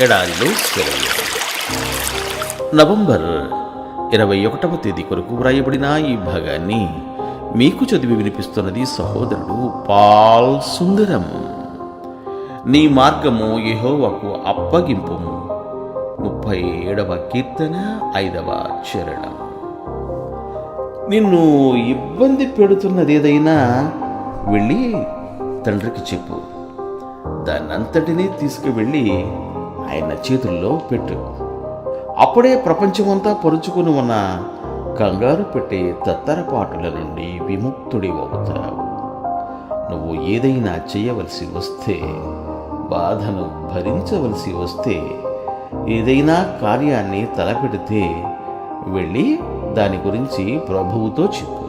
ఎడారిలో సెలవు. నవంబర్ 21వ తేదీ కొరకు వ్రాయబడిన ఈ భాగాన్ని మీకు చదివి వినిపిస్తున్నది సహోదరుడు పాల్ సుందరం. నీ మార్గము యెహోవాకు అప్పగింపుము. 37వ కీర్తన 5వ చరణం. నిన్ను ఇబ్బంది పెడుతున్నదేదైనా వెళ్ళి తండ్రికి చెప్పు. దాన్నంతటినీ తీసుకువెళ్ళి ఆయన చేతుల్లో పెట్టు. అప్పుడే ప్రపంచమంతా పరుచుకుని ఉన్న కంగారు పెట్టే తత్తరపాటుల నుండి విముక్తుడి అవుతావు. నువ్వు ఏదైనా చేయవలసి వస్తే, బాధను భరించవలసి వస్తే, ఏదైనా కార్యాన్ని తలపెడితే వెళ్ళి దాని గురించి ప్రభువుతో చెప్పు.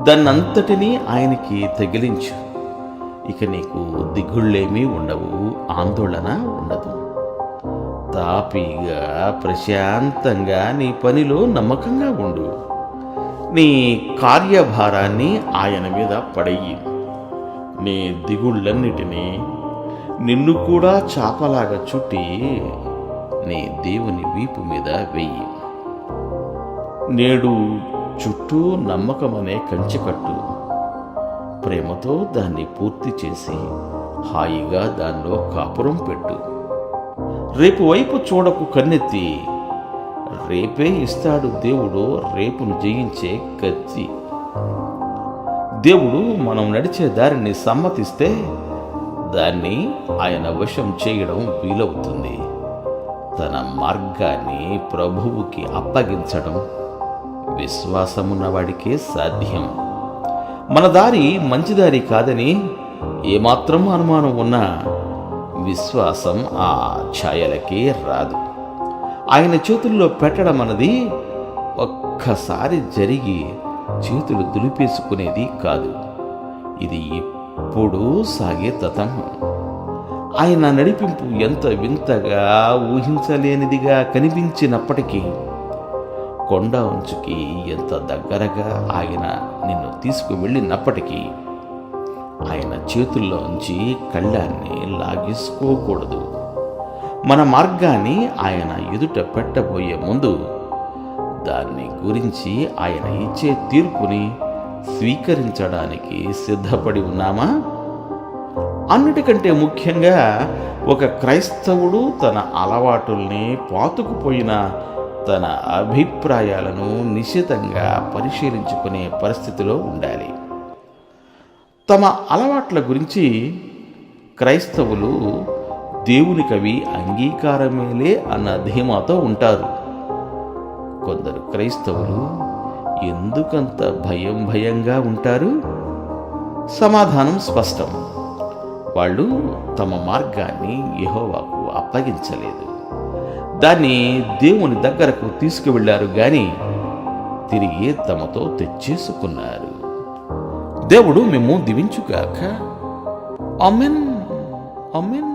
దాన్నంతటినీ ఆయనకి తగిలించు. ఇక నీకు దిగుళ్ళేమీ ఉండవు, ఆందోళన ఉండదు. తాపీగా ప్రశాంతంగా నీ పనిలో నమ్మకంగా ఉండు. నీ కార్యభారాన్ని ఆయన మీద పడెయ్యి. నీ దిగుళ్ళన్నిటినీ నిన్ను కూడా చాపలాగా చుట్టి నీ దేవుని వీపు మీద వెయ్యి. నేడు చుట్టూ నమ్మకమనే కంచె కట్టు. ప్రేమతో దాన్ని పూర్తి చేసి హాయిగా దానిలో కాపురం పెట్టు. రేపు వైపు చూడకు కన్నెత్తి. రేపే ఇస్తాడు దేవుడు రేపును జయించే కత్తి. దేవుడు మనం నడిచే దారిని సమ్మతిస్తే దాన్ని ఆయన వశం చేయడం వీలవుతుంది. తన మార్గాన్ని ప్రభువుకి అప్పగించడం విశ్వాసమున్నవాడికే సాధ్యం. మన దారి మంచి దారి కాదని ఏమాత్రం అనుమానం ఉన్నా విశ్వాసం ఆ ఛాయలకే రాదు. ఆయన చేతుల్లో పెట్టడం అన్నది ఒక్కసారి జరిగి చేతులు దులిపేసుకునేది కాదు. ఇది ఎప్పుడూ సాగే తతంగం. ఆయన నడిపింపు ఎంత వింతగా ఊహించలేనిదిగా కనిపించినప్పటికీ, కొండ అంచుకి ఎంత దగ్గరగా ఆయన నిన్ను తీసుకువెళ్ళినప్పటికీ ఆయన చేతుల్లోంచి కళ్ళాన్ని లాగేసుకోకూడదు. మన మార్గాన్ని ఆయన ఎదుట పెట్టబోయే ముందు దాన్ని గురించి ఆయన ఇచ్చే తీర్పుని స్వీకరించడానికి సిద్ధపడి ఉన్నామా? అన్నిటికంటే ముఖ్యంగా ఒక క్రైస్తవుడు తన అలవాటుల్ని, పాతుకుపోయిన తన అభిప్రాయాలను నిశితంగా పరిశీలించుకునే పరిస్థితిలో ఉండాలి. తమ అలవాట్ల గురించి క్రైస్తవులు దేవునికవి అంగీకారమేలే అన్న ధీమాతో ఉంటారు. కొందరు క్రైస్తవులు ఎందుకంత భయంగా ఉంటారు? సమాధానం స్పష్టం. వాళ్ళు తమ మార్గాన్ని యెహోవాకు అప్పగించలేదు. దాన్ని దేవుని దగ్గరకు తీసుకువెళ్లారు గాని తిరిగి తమతో తెచ్చేసుకున్నారు. దేవుడు మేము దీవించుగాక. ఆమేన్. ఆమేన్.